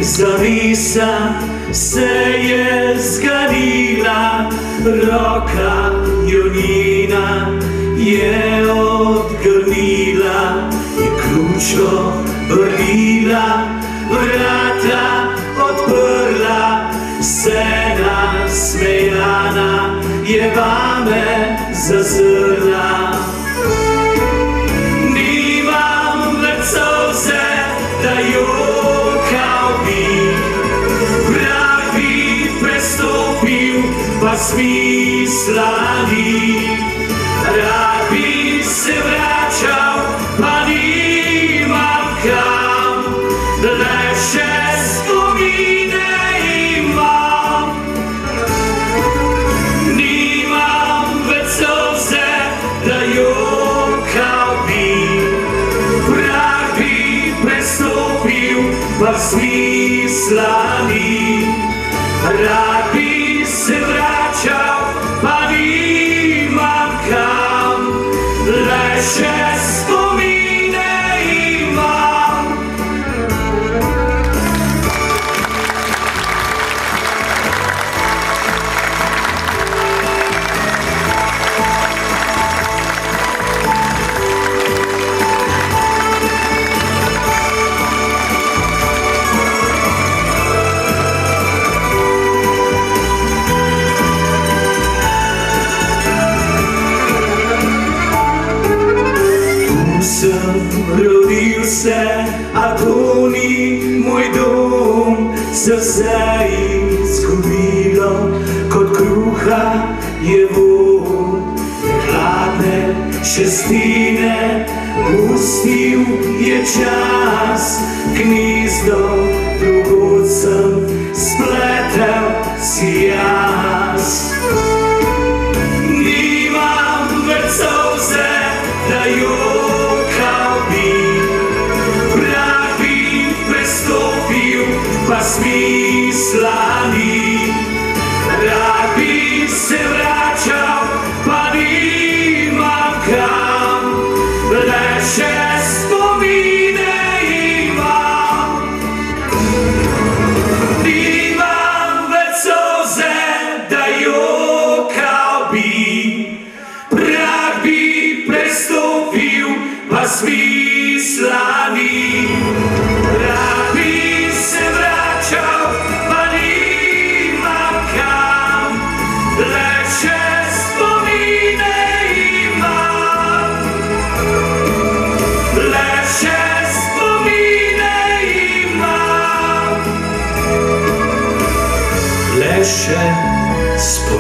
Zavisa se je zganila, roka Jonina je odgrnila, je ključo vrnila, vrata odprla, se nasmejana je vame zazrla. Nimam več solze, da jokal bi, vrag bi prestopil, pa smisla ni. Rad bi se vračal, pa nimam kam, le še spomine imam. Nimam več solze, da jokal bi, vrag bi prestopil, pa smisla ni. Rad bi se vračal, pa nimam kam, le še spomine imam. Rodil se, a to ni moj dom, srce izgubilo, kot kruha je vonj. Hladne šestine pustil je čas, gnezdo drugod sem spletel si jaz. Nimam več solze, da jokal bi, vrag bi prestopil, pa smisla ni. Rad bi se vračal, pa nimam kam, le še spomine imam. Nimam več solze, da jokal bi, vrag bi prestopil, pa smisla ni. Rad bi se vračal, pa nimam kam, le še spomine imam. Le še spomine imam. Le še spomine.